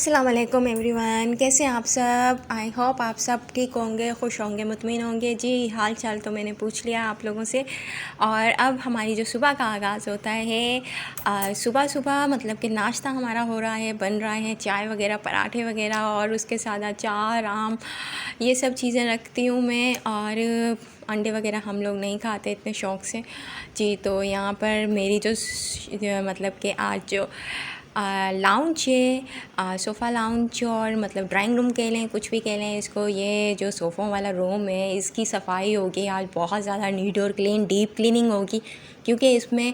अस्सलाम वालेकुम एवरीवन, कैसे हैं आप सब। आई होप आप सब ठीक होंगे, खुश होंगे, मुतमिन होंगे। जी हाल चाल तो मैंने पूछ लिया आप लोगों से। और अब हमारी जो सुबह का आगाज़ होता है, सुबह सुबह मतलब कि नाश्ता हमारा हो रहा है, बन रहा है, चाय वगैरह, पराठे वगैरह और उसके साथ अचार, आम, ये सब चीज़ें रखती हूँ मैं। और अंडे वगैरह हम लोग नहीं खाते इतने शौक़ से जी। तो यहाँ पर मेरी जो मतलब कि आज जो लाउंज है, सोफ़ा लाउंज और मतलब ड्राइंग रूम कह लें, कुछ भी कह लें इसको, ये जो सोफ़ों वाला रूम है इसकी सफाई होगी आज बहुत ज़्यादा, नीट और क्लीन, डीप क्लीनिंग होगी क्योंकि इसमें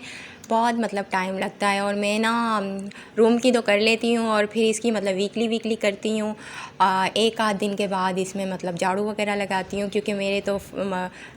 बहुत मतलब टाइम लगता है। और मैं ना रूम की तो कर लेती हूँ और फिर इसकी मतलब वीकली करती हूँ। एक आध दिन के बाद इसमें मतलब झाड़ू वगैरह लगाती हूँ क्योंकि मेरे तो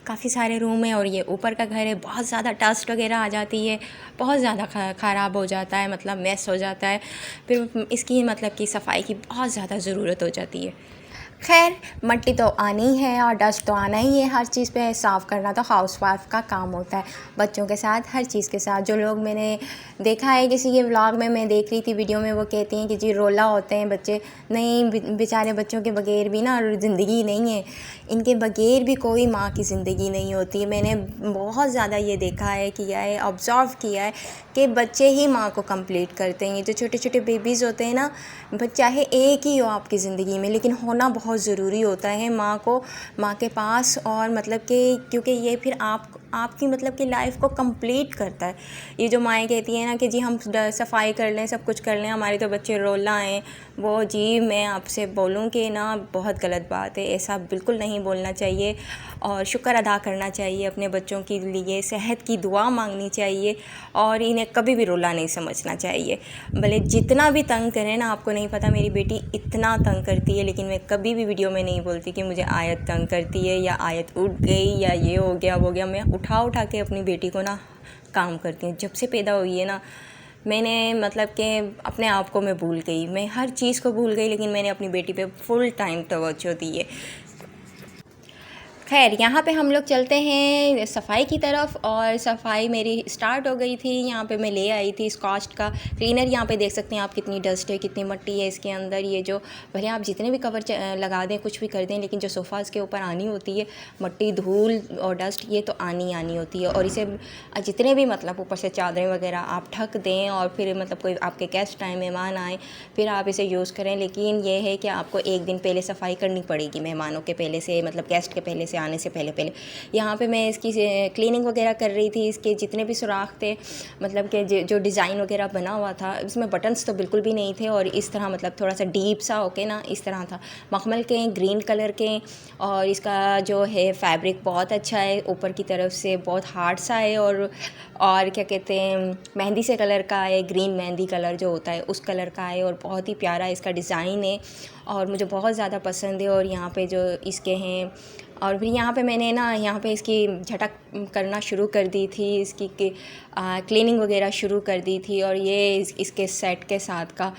काफ़ी सारे रूम हैं और ये ऊपर का घर है, बहुत ज़्यादा डस्ट वगैरह आ जाती है, बहुत ज़्यादा ख़राब हो जाता है, मतलब मैस हो जाता है। फिर इसकी मतलब कि सफाई की बहुत ज़्यादा ज़रूरत हो जाती है। खैर, मिट्टी तो आनी है और डस्ट तो आना ही है, हर चीज़ पे साफ़ करना तो हाउसवाइफ का काम होता है। बच्चों के साथ, हर चीज़ के साथ। जो लोग मैंने देखा है किसी के व्लॉग में, मैं देख रही थी वीडियो में, वो कहती हैं कि जी रोला होते हैं बच्चे। नहीं, बेचारे बच्चों के बगैर भी ना ज़िंदगी नहीं है, इनके बगैर भी कोई माँ की ज़िंदगी नहीं होती। मैंने बहुत ज़्यादा ये देखा है, किया है, ऑब्ज़र्व किया है कि बच्चे ही माँ को कंप्लीट करते हैं। जो छोटे छोटे बेबीज़ होते हैं ना, चाहे एक ही हो आपकी ज़िंदगी में, लेकिन होना बहुत ज़रूरी होता है माँ को, माँ के पास। और मतलब कि क्योंकि ये फिर आपकी मतलब कि लाइफ को कंप्लीट करता है। ये जो माएँ कहती हैं ना कि जी हम सफाई कर लें, सब कुछ कर लें, हमारे तो बच्चे रोला हैं, वो जी मैं आपसे बोलूँ कि ना बहुत गलत बात है, ऐसा बिल्कुल नहीं बोलना चाहिए। और शुक्र अदा करना चाहिए अपने बच्चों के लिए, सेहत की दुआ मांगनी चाहिए और इन्हें कभी भी रोला नहीं समझना चाहिए। भले जितना भी तंग करें ना, आपको नहीं पता मेरी बेटी इतना तंग करती है, लेकिन मैं कभी भी वीडियो में नहीं बोलती कि मुझे आयत तंग करती है या आयत उठ गई या ये हो गया वो गया। मैं उठा के अपनी बेटी को ना काम करती हूँ। जब से पैदा हुई है ना, मैंने मतलब कि अपने आप को मैं भूल गई, मैं हर चीज़ को भूल गई, लेकिन मैंने अपनी बेटी पे फुल टाइम तवज्जो दी है। खैर, यहाँ पे हम लोग चलते हैं सफाई की तरफ। और सफाई मेरी स्टार्ट हो गई थी। यहाँ पे मैं ले आई थी स्कॉच का क्लीनर। यहाँ पे देख सकते हैं आप कितनी डस्ट है, कितनी मिट्टी है इसके अंदर। ये जो भले आप जितने भी कवर लगा दें, कुछ भी कर दें, लेकिन जो सोफ़ा के ऊपर आनी होती है मिट्टी, धूल और डस्ट, ये तो आनी होती है। और इसे जितने भी मतलब ऊपर से चादरें वगैरह आप ढक दें और फिर मतलब कोई आपके गेस्ट आए, मेहमान आए, फिर आप इसे यूज़ करें। लेकिन ये है कि आपको एक दिन पहले सफाई करनी पड़ेगी, मेहमानों के पहले से, मतलब गेस्ट के पहले से, आने से पहले। यहाँ पे मैं इसकी क्लीनिंग वगैरह कर रही थी। इसके जितने भी सुराख थे, मतलब कि जो डिज़ाइन वगैरह बना हुआ था, इसमें बटन्स तो बिल्कुल भी नहीं थे और इस तरह मतलब थोड़ा सा डीप सा होके ना इस तरह था, मखमल के, ग्रीन कलर के। और इसका जो है फैब्रिक बहुत अच्छा है, ऊपर की तरफ से बहुत हार्ड सा है और क्या कहते हैं, मेहंदी से कलर का है, ग्रीन मेहंदी कलर जो होता है उस कलर का है। और बहुत ही प्यारा इसका डिज़ाइन है और मुझे बहुत ज़्यादा पसंद है। और यहाँ पे जो इसके हैं, और फिर यहाँ पे मैंने ना यहाँ पे इसकी झटक करना शुरू कर दी थी, इसकी क्लीनिंग वगैरह शुरू कर दी थी। और ये इसके सेट के साथ का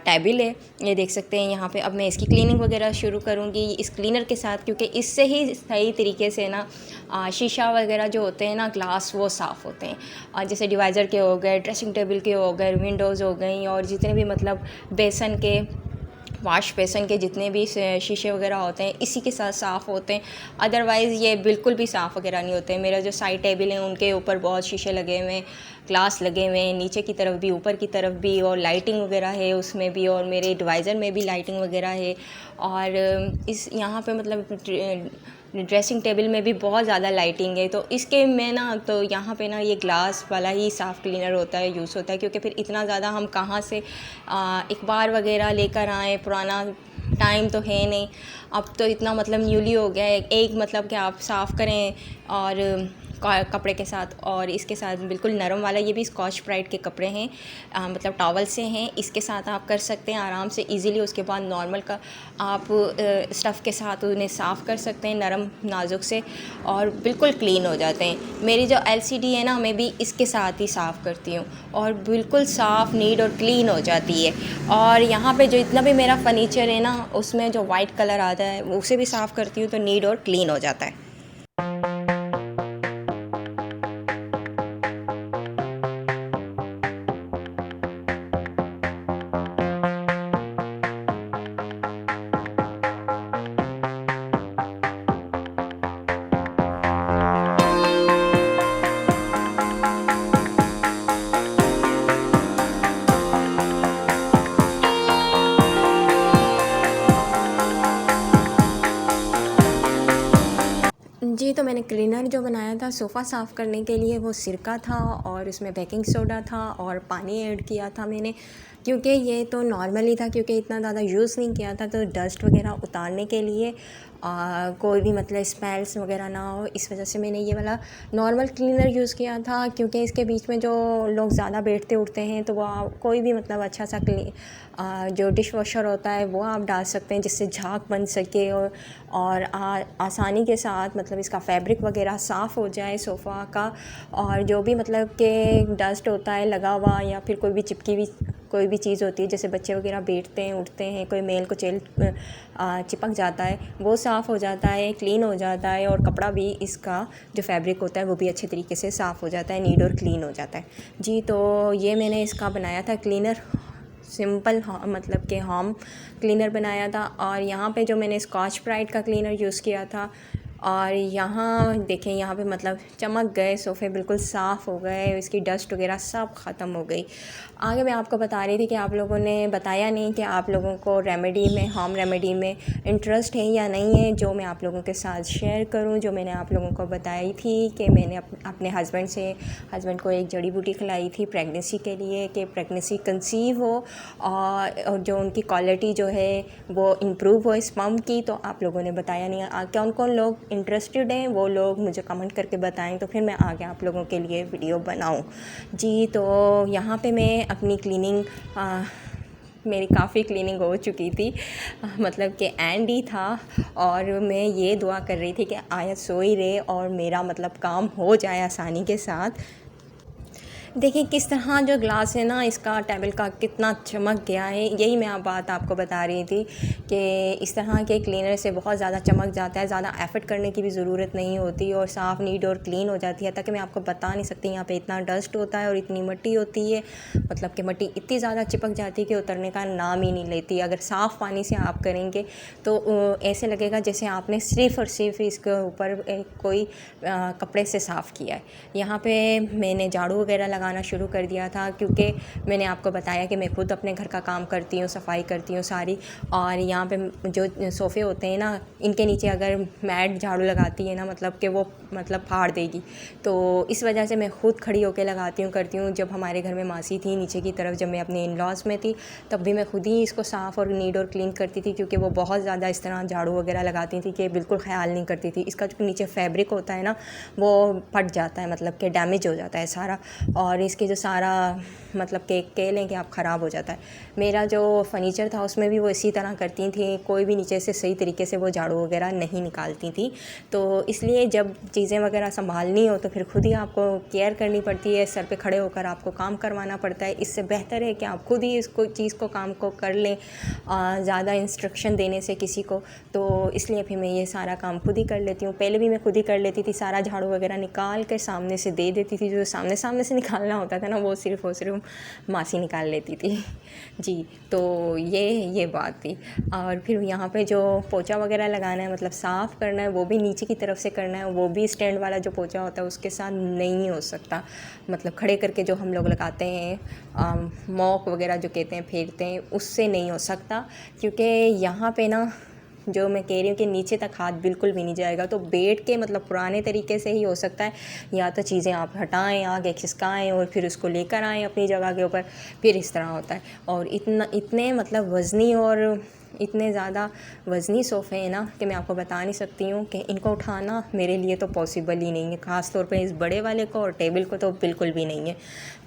टेबल है, ये देख सकते हैं। यहाँ पे अब मैं इसकी क्लीनिंग वगैरह शुरू करूँगी इस क्लीनर के साथ, क्योंकि इससे ही सही तरीके से ना शीशा वगैरह जो होते हैं ना, ग्लास, वो साफ़ होते हैं। और जैसे डिवाइज़र के हो गए, ड्रेसिंग टेबल के हो गए, विंडोज़ हो गई, और जितने भी मतलब बेसन के, वाश बेसन के जितने भी शीशे वगैरह होते हैं इसी के साथ साफ़ होते हैं। अदरवाइज़ ये बिल्कुल भी साफ़ वगैरह नहीं होते हैं। मेरा जो साइड टेबल है उनके ऊपर बहुत शीशे लगे हुए हैं, ग्लास लगे हुए हैं, नीचे की तरफ भी, ऊपर की तरफ भी, और लाइटिंग वगैरह है उसमें भी, और मेरे डिवाइज़र में भी लाइटिंग वगैरह है। और इस यहाँ पे मतलब ड्रेसिंग टेबल में भी बहुत ज़्यादा लाइटिंग है। तो इसके में ना, तो यहाँ पे ना ये ग्लास वाला ही साफ़ क्लीनर होता है, यूज़ होता है, क्योंकि फिर इतना ज़्यादा हम कहाँ से अखबार वगैरह लेकर आएँ, पुराना टाइम तो है नहीं। अब तो इतना मतलब न्यूली हो गया है, एक मतलब कि आप साफ़ करें और कपड़े के साथ, और इसके साथ बिल्कुल नरम वाला, ये भी स्कॉच ब्राइट के कपड़े हैं, मतलब टॉवल से हैं, इसके साथ आप कर सकते हैं आराम से इजीली। उसके बाद नॉर्मल का आप स्टफ़ के साथ उन्हें साफ़ कर सकते हैं नरम नाजुक से, और बिल्कुल क्लीन हो जाते हैं। मेरी जो एलसीडी है ना, मैं भी इसके साथ ही साफ़ करती हूँ और बिल्कुल साफ़, नीट और क्लीन हो जाती है। और यहाँ पे जो इतना भी मेरा फर्नीचर है ना, उसमें जो वाइट कलर आता है उसे भी साफ़ करती हूँ, तो नीट और क्लीन हो जाता है। तो मैंने क्लीनर जो बनाया था सोफ़ा साफ़ करने के लिए, वो सिरका था और उसमें बेकिंग सोडा था और पानी ऐड किया था मैंने, क्योंकि ये तो नॉर्मल ही था, क्योंकि इतना ज़्यादा यूज़ नहीं किया था। तो डस्ट वगैरह उतारने के लिए कोई भी मतलब स्मेल्स वगैरह ना हो, इस वजह से मैंने ये वाला नॉर्मल क्लीनर यूज़ किया था। क्योंकि इसके बीच में जो लोग ज़्यादा बैठते उठते हैं तो वो कोई भी मतलब अच्छा सा जो डिश वॉशर होता है वो आप डाल सकते हैं, जिससे झाग बन सके और आसानी के साथ मतलब इसका फैब्रिक वगैरह साफ़ हो जाए सोफ़ा का। और जो भी मतलब कि डस्ट होता है लगा हुआ या फिर कोई भी चिपकी हुई कोई भी चीज़ होती है, जैसे बच्चे वगैरह बैठते हैं उठते हैं, कोई मेल को चिपक जाता है, वो साफ़ हो जाता है, क्लीन हो जाता है। और कपड़ा भी इसका जो फैब्रिक होता है वो भी अच्छे तरीके से साफ़ हो जाता है, नीट और क्लीन हो जाता है जी। तो ये मैंने इसका बनाया था क्लीनर, सिंपल मतलब कि होम क्लीनर बनाया था। और यहाँ पे जो मैंने स्कॉच ब्राइट का क्लीनर यूज़ किया था। और यहाँ देखें, यहाँ पे मतलब चमक गए सोफ़े, बिल्कुल साफ़ हो गए, इसकी डस्ट वगैरह सब ख़त्म हो गई। आगे मैं आपको बता रही थी कि आप लोगों ने बताया नहीं कि आप लोगों को रेमेडी में, होम रेमेडी में इंटरेस्ट है या नहीं है, जो मैं आप लोगों के साथ शेयर करूं। जो मैंने आप लोगों को बताई थी कि मैंने अपने हस्बैंड को एक जड़ी बूटी खिलाई थी प्रेगनेंसी के लिए, कि प्रेगनेंसी कंसीव हो और जो उनकी क्वालिटी जो है वो इम्प्रूव हो स्पर्म की। तो आप लोगों ने बताया नहीं, कौन कौन लोग इंटरेस्टेड हैं वो लोग मुझे कमेंट करके बताएं, तो फिर मैं आगे आप लोगों के लिए वीडियो बनाऊं जी। तो यहाँ पे मैं अपनी क्लीनिंग मेरी काफ़ी क्लीनिंग हो चुकी थी, मतलब कि एंड ही था। और मैं ये दुआ कर रही थी कि आयत सो ही रहे और मेरा मतलब काम हो जाए आसानी के साथ। देखिए किस तरह जो ग्लास है ना इसका, टेबल का कितना चमक गया है। यही मैं बात आपको बता रही थी कि इस तरह के क्लीनर से बहुत ज़्यादा चमक जाता है, ज़्यादा एफर्ट करने की भी ज़रूरत नहीं होती और साफ़ नीट और क्लीन हो जाती है। ताकि मैं आपको बता नहीं सकती, यहाँ पे इतना डस्ट होता है और इतनी मिट्टी होती है, मतलब कि मिट्टी इतनी ज़्यादा चिपक जाती है कि उतरने का नाम ही नहीं लेती। अगर साफ़ पानी से आप करेंगे तो ऐसे लगेगा जैसे आपने सिर्फ़ और सिर्फ इसके ऊपर कोई कपड़े से साफ़ किया है। यहाँ पर मैंने झाड़ू वगैरह लगाना शुरू कर दिया था, क्योंकि मैंने आपको बताया कि मैं खुद अपने घर का काम करती हूँ, सफाई करती हूँ सारी। और यहाँ पे जो सोफ़े होते हैं ना, इनके नीचे अगर मैट झाड़ू लगाती है ना, मतलब कि वो मतलब फाड़ देगी। तो इस वजह से मैं खुद खड़ी होकर लगाती हूँ, करती हूँ। जब हमारे घर में मासी थी नीचे की तरफ, जब मैं अपने इन लॉज में थी, तब भी मैं खुद ही इसको साफ़ और नीट और क्लीन करती थी, क्योंकि वो बहुत ज़्यादा इस तरह झाड़ू वगैरह लगाती थी कि बिल्कुल ख्याल नहीं करती थी। इसका जो नीचे फैब्रिक होता है ना वो फट जाता है, मतलब कि डैमेज हो जाता है सारा। और इसके जो सारा मतलब कि कह लें कि आप ख़राब हो जाता है। मेरा जो फर्नीचर था उसमें भी वो इसी तरह करती थी, कोई भी नीचे से सही तरीके से वो झाड़ू वगैरह नहीं निकालती थी। तो इसलिए जब चीज़ें वगैरह संभालनी हो तो फिर खुद ही आपको केयर करनी पड़ती है, सर पे खड़े होकर आपको काम करवाना पड़ता है। इससे बेहतर है कि आप खुद ही इसको चीज़ को काम को कर लें, ज़्यादा इंस्ट्रक्शन देने से किसी को। तो इसलिए फिर मैं ये सारा काम खुद ही कर लेती हूँ। पहले भी मैं खुद ही कर लेती थी, सारा झाड़ू वगैरह निकाल कर सामने से दे देती थी। जो सामने से निकालना होता था ना वो सिर्फ़ और सिर्फ मासी निकाल लेती थी जी। तो ये बात थी। और फिर यहाँ पे जो पोंछा वगैरह लगाना है, मतलब साफ़ करना है, वो भी नीचे की तरफ से करना है। वो भी स्टैंड वाला जो पोंछा होता है उसके साथ नहीं हो सकता, मतलब खड़े करके जो हम लोग लगाते हैं मॉक वगैरह जो कहते हैं, फेरते हैं, उससे नहीं हो सकता। क्योंकि यहाँ पे ना जो मैं कह रही हूँ कि नीचे तक हाथ बिल्कुल भी नहीं जाएगा। तो बैठ के मतलब पुराने तरीके से ही हो सकता है, या तो चीज़ें आप हटाएं, आगे खिसकाएं और फिर उसको लेकर आएँ अपनी जगह के ऊपर, फिर इस तरह होता है। और इतने मतलब वज़नी और इतने ज़्यादा वज़नी सोफ़े हैं ना कि मैं आपको बता नहीं सकती हूँ कि इनको उठाना मेरे लिए तो पॉसिबल ही नहीं है, ख़ास तौर पे इस बड़े वाले को, और टेबल को तो बिल्कुल भी नहीं है।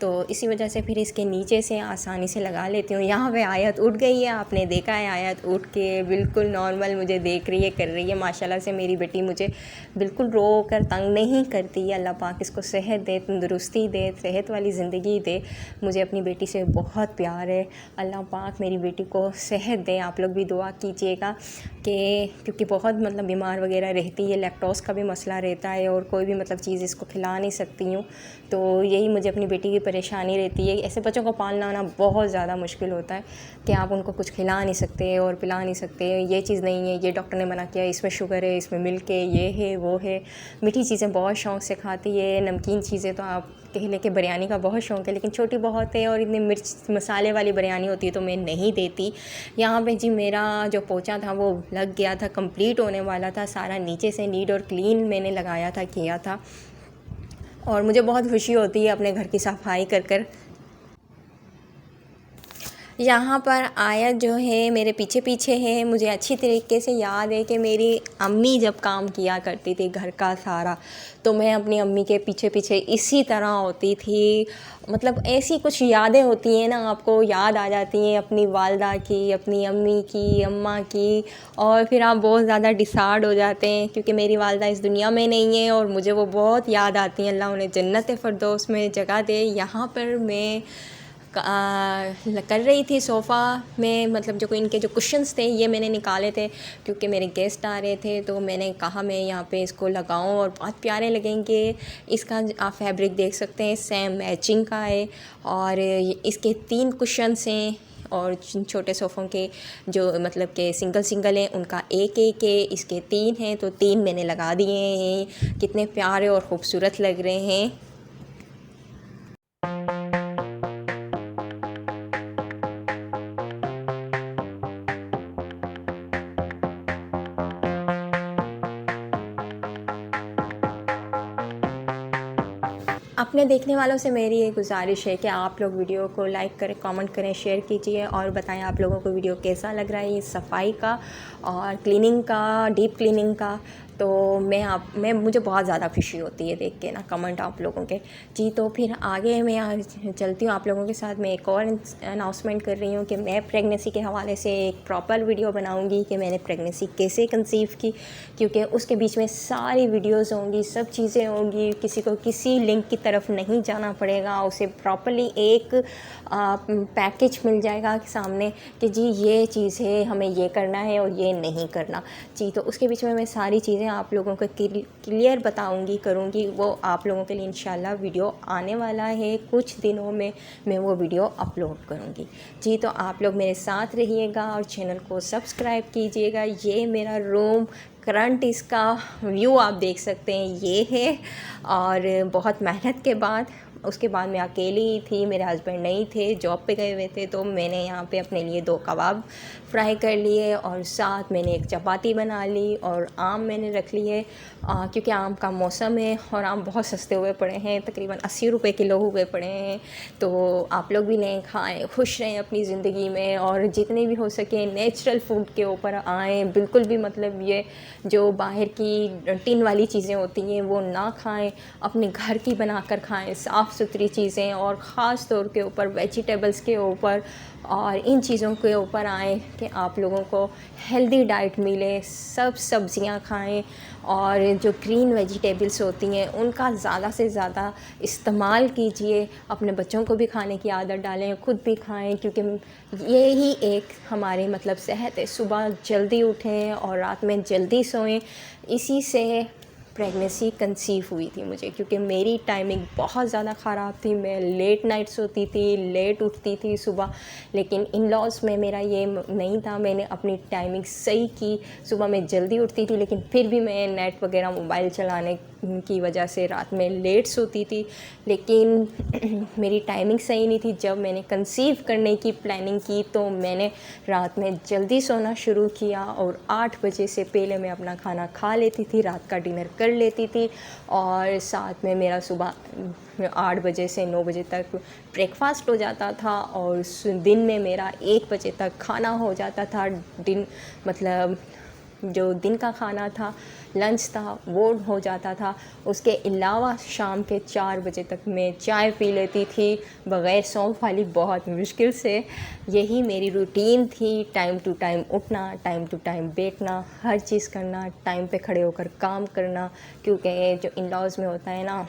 तो इसी वजह से फिर इसके नीचे से आसानी से लगा लेती हूँ। यहाँ पे आयत उठ गई है, आपने देखा है आयत उठ के बिल्कुल नॉर्मल मुझे देख रही है, कर रही है। माशाल्लाह से मेरी बेटी मुझे बिल्कुल रो कर तंग नहीं करती है। अल्लाह पाक इसको सेहत दे, तंदुरुस्ती दे, सेहत वाली ज़िंदगी दे। मुझे अपनी बेटी से बहुत प्यार है। अल्लाह पाक मेरी बेटी को सेहत दे। आप लोग भी दुआ कीजिएगा कि क्योंकि बहुत मतलब बीमार वगैरह रहती है, लैक्टोज़ का भी मसला रहता है और कोई भी मतलब चीज़ इसको खिला नहीं सकती हूँ। तो यही मुझे अपनी बेटी की परेशानी रहती है। ऐसे बच्चों को पालना ना बहुत ज़्यादा मुश्किल होता है कि आप उनको कुछ खिला नहीं सकते और पिला नहीं सकते। ये चीज़ नहीं है, ये डॉक्टर ने मना किया, इसमें शुगर है, इसमें मिल्क है, ये है वो है। मीठी चीज़ें बहुत शौक़ से खाती है, नमकीन चीज़ें तो आप कहले कि बिरयानी का बहुत शौक़ है, लेकिन छोटी बहुत है और इतनी मिर्च मसाले वाली बिरयानी होती है तो मैं नहीं देती। यहाँ पे जी मेरा जो पोंछा था वो लग गया था, कंप्लीट होने वाला था, सारा नीचे से नीट और क्लीन मैंने लगाया था, किया था। और मुझे बहुत खुशी होती है अपने घर की सफाई कर कर। यहाँ पर आयत जो है मेरे पीछे पीछे है। मुझे अच्छी तरीके से याद है कि मेरी अम्मी जब काम किया करती थी घर का सारा, तो मैं अपनी अम्मी के पीछे पीछे इसी तरह होती थी। मतलब ऐसी कुछ यादें होती हैं ना, आपको याद आ जाती हैं अपनी वालदा की, अपनी अम्मी की, अम्मा की, और फिर आप बहुत ज़्यादा डिसहार्ड हो जाते हैं क्योंकि मेरी वालदा इस दुनिया में नहीं है और मुझे वो बहुत याद आती हैं। अल्लाह उन्हें जन्नत फ़िरदौस में जगह दे। यहाँ पर मैं कर रही थी सोफ़ा में, मतलब जो इनके जो कुशन्स थे ये मैंने निकाले थे क्योंकि मेरे गेस्ट आ रहे थे, तो मैंने कहा मैं यहाँ पे इसको लगाऊं और बहुत प्यारे लगेंगे। इसका आप फैब्रिक देख सकते हैं, सेम मैचिंग का है और इसके 3 कुशन्स हैं और छोटे सोफ़ों के जो मतलब के सिंगल सिंगल हैं उनका एक एक है, इसके 3 हैं तो 3 मैंने लगा दिए हैं। कितने प्यारे और ख़ूबसूरत लग रहे हैं। अपने देखने वालों से मेरी ये गुजारिश है कि आप लोग वीडियो को लाइक करें, कमेंट करें, शेयर कीजिए और बताएं आप लोगों को वीडियो कैसा लग रहा है, ये सफाई का और क्लीनिंग का, डीप क्लीनिंग का। तो मुझे बहुत ज़्यादा खुशी होती है देख के ना कमेंट आप लोगों के। जी तो फिर आगे मैं चलती हूँ आप लोगों के साथ। मैं एक और अनाउंसमेंट कर रही हूँ कि मैं प्रेगनेंसी के हवाले से एक प्रॉपर वीडियो बनाऊँगी कि मैंने प्रेगनेंसी कैसे कंसीव की, क्योंकि उसके बीच में सारी वीडियोज़ होंगी, सब चीज़ें होंगी। किसी को किसी लिंक की तरफ नहीं जाना पड़ेगा, उसे प्रॉपर्ली एक पैकेज मिल जाएगा सामने कि जी ये चीज़ है, हमें ये करना है और ये नहीं करना। जी तो उसके बीच में मैं सारी चीज़ें आप लोगों को क्लियर बताऊंगी, करूंगी। वो आप लोगों के लिए इंशाल्लाह वीडियो आने वाला है, कुछ दिनों में मैं वो वीडियो अपलोड करूंगी। जी तो आप लोग मेरे साथ रहिएगा और चैनल को सब्सक्राइब कीजिएगा। ये मेरा रूम करंट इसका व्यू आप देख सकते हैं, ये है। और बहुत मेहनत के बाद, उसके बाद मैं अकेली ही थी, मेरे हस्बैंड नहीं थे, जॉब पे गए हुए थे, तो मैंने यहाँ पे अपने लिए 2 कबाब फ्राई कर लिए और साथ मैंने एक चपाती बना ली और आम मैंने रख लिए क्योंकि आम का मौसम है और आम बहुत सस्ते हुए पड़े हैं, तकरीबन 80 रुपये किलो हुए पड़े हैं। तो आप लोग भी लें, खाएँ, खुश रहें अपनी ज़िंदगी में और जितने भी हो सके नेचुरल फूड के ऊपर आएँ। बिल्कुल भी मतलब ये जो बाहर की टिन वाली चीज़ें होती हैं वो ना खाएँ, अपने घर की बना कर खाएँ, साफ़ सुथरी चीज़ें, और ख़ास तौर के ऊपर वेजिटेबल्स के ऊपर और इन चीज़ों के ऊपर आएँ कि आप लोगों को हेल्दी डाइट मिले। सब सब्ज़ियाँ खाएँ और जो ग्रीन वेजिटेबल्स होती हैं उनका ज़्यादा से ज़्यादा इस्तेमाल कीजिए। अपने बच्चों को भी खाने की आदत डालें, खुद भी खाएँ, क्योंकि ये ही एक हमारे मतलब सेहत है। सुबह जल्दी उठें और रात में जल्दी सोएं। इसी से प्रेगनेंसी कंसीव हुई थी मुझे, क्योंकि मेरी टाइमिंग बहुत ज़्यादा ख़राब थी। मैं लेट नाइट सोती थी, लेट उठती थी सुबह, लेकिन इन लॉज में मेरा ये नहीं था। मैंने अपनी टाइमिंग सही की, सुबह मैं जल्दी उठती थी, लेकिन फिर भी मैं नेट वगैरह मोबाइल चलाने की वजह से रात में लेट सोती थी। लेकिन मेरी टाइमिंग सही नहीं थी। जब मैंने कंसीव करने की प्लानिंग की तो मैंने रात में जल्दी सोना शुरू किया और 8 बजे से पहले मैं अपना खाना खा लेती थी, रात का डिनर कर लेती थी और साथ में मेरा सुबह 8 बजे से 9 बजे तक ब्रेकफास्ट हो जाता था और दिन में मेरा 1 बजे तक खाना हो जाता था। मतलब जो दिन का खाना था, लंच था, वो हो जाता था। उसके अलावा शाम के 4 बजे तक मैं चाय पी लेती थी बग़ैर सौंफ वाली, बहुत मुश्किल से। यही मेरी रूटीन थी। टाइम टू टाइम उठना, टाइम टू टाइम बैठना, हर चीज़ करना, टाइम पे खड़े होकर काम करना, क्योंकि जो इन लॉज़ में होता है ना,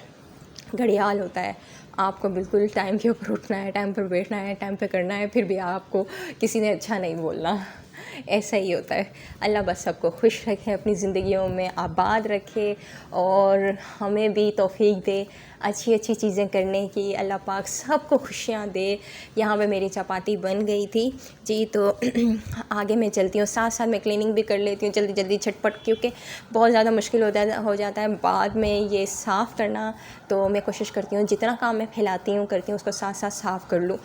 घड़ियाल होता है, आपको बिल्कुल टाइम के ऊपर उठना है, टाइम पर बैठना है, टाइम पे करना है, फिर भी आपको किसी ने अच्छा नहीं बोलना। ऐसा ही होता है। अल्लाह बस सबको खुश रखे, अपनी ज़िंदगियों में आबाद रखे और हमें भी तौफीक दे अच्छी अच्छी चीज़ें करने की। अल्लाह पाक सबको खुशियाँ दे। यहाँ पे मेरी चपाती बन गई थी जी, तो आगे मैं चलती हूँ, साथ साथ मैं क्लीनिंग भी कर लेती हूँ जल्दी जल्दी झटपट, क्योंकि बहुत ज़्यादा मुश्किल हो जाता है बाद में ये साफ़ करना। तो मैं कोशिश करती हूँ जितना काम मैं फैलाती हूँ करती हूँ उसको साथ साथ साफ़ कर लूँ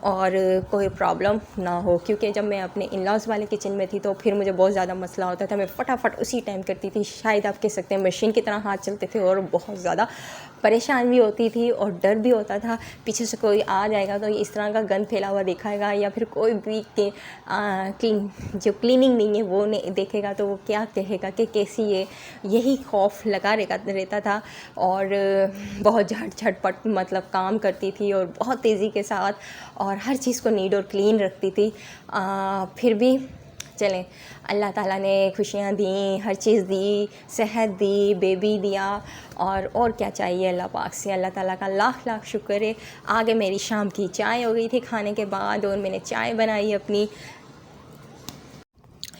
और कोई प्रॉब्लम ना हो, क्योंकि जब मैं अपने इन-लॉज़ वाले किचन में थी तो फिर मुझे बहुत ज़्यादा मसला होता था। मैं फटाफट उसी टाइम करती थी, शायद आप कह सकते हैं मशीन की तरह हाथ चलते थे और बहुत ज़्यादा परेशान भी होती थी और डर भी होता था पीछे से कोई आ जाएगा तो इस तरह का गंद फैला हुआ दिखाएगा, या फिर कोई भी जो क्लीनिंग नहीं है वो नहीं देखेगा तो वो क्या कहेगा कि कैसी है, यही खौफ लगा रहता था। और बहुत झटपट मतलब काम करती थी और बहुत तेज़ी के साथ और हर चीज़ को नीट और क्लीन रखती थी। फिर भी चलें, अल्लाह ताला ने खुशियाँ दी, हर चीज़ दी, सेहत दी, बेबी दिया और क्या चाहिए अल्लाह पाक से। अल्लाह ताला का लाख लाख शुक्र है। आगे मेरी शाम की चाय हो गई थी खाने के बाद और मैंने चाय बनाई अपनी।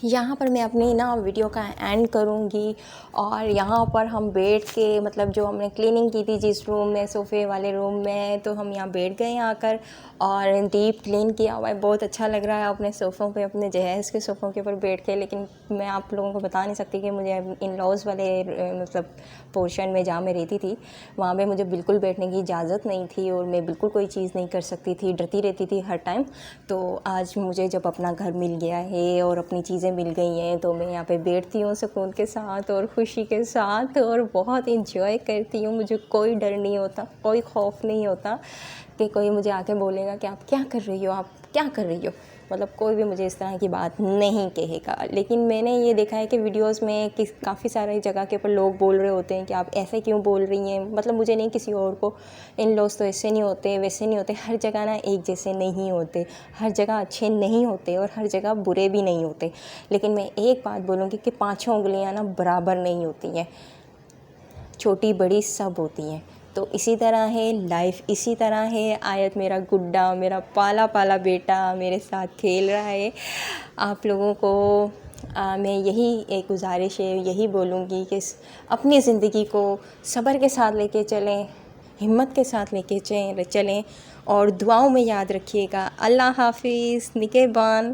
यहाँ पर मैं अपनी ना वीडियो का एंड करूँगी और यहाँ पर हम बैठ के मतलब जो हमने क्लीनिंग की थी जिस रूम में, सोफ़े वाले रूम में, तो हम यहाँ बैठ गए आकर और डीप क्लीन किया हुआ है। बहुत अच्छा लग रहा है अपने सोफ़ों पे, अपने जहेज़ के सोफ़ों के ऊपर बैठ के। लेकिन मैं आप लोगों को बता नहीं सकती कि मुझे इन-लॉज़ वाले मतलब पोर्शन में जहाँ मैं रहती थी वहाँ पे मुझे बिल्कुल बैठने की इजाज़त नहीं थी और मैं बिल्कुल कोई चीज़ नहीं कर सकती थी, डरती रहती थी हर टाइम। तो आज मुझे जब अपना घर मिल गया है और अपनी चीज़ें मिल गई हैं तो मैं यहाँ पे बैठती हूँ सुकून के साथ और खुशी के साथ और बहुत इंजॉय करती हूँ। मुझे कोई डर नहीं होता, कोई खौफ नहीं होता कि कोई मुझे आके बोलेगा कि आप क्या कर रही हो, आप क्या कर रही हो, मतलब कोई भी मुझे इस तरह की बात नहीं कहेगा। लेकिन मैंने ये देखा है कि वीडियोस में कि काफ़ी सारी जगह के ऊपर लोग बोल रहे होते हैं कि आप ऐसे क्यों बोल रही हैं, मतलब मुझे नहीं किसी और को, इन लॉज तो ऐसे नहीं होते वैसे नहीं होते। हर जगह ना एक जैसे नहीं होते, हर जगह अच्छे नहीं होते और हर जगह बुरे भी नहीं होते। लेकिन मैं एक बात बोलूँगी कि पाँचों उंगलियाँ ना बराबर नहीं होती हैं, छोटी बड़ी सब होती हैं। तो इसी तरह है लाइफ, इसी तरह है। आयत मेरा गुड्डा, मेरा पाला पाला बेटा मेरे साथ खेल रहा है। आप लोगों को मैं यही एक गुजारिश है, यही बोलूँगी कि अपनी ज़िंदगी को सब्र के साथ लेके चलें, हिम्मत के साथ लेके चलें और दुआओं में याद रखिएगा। अल्लाह हाफिज़, निगहबान।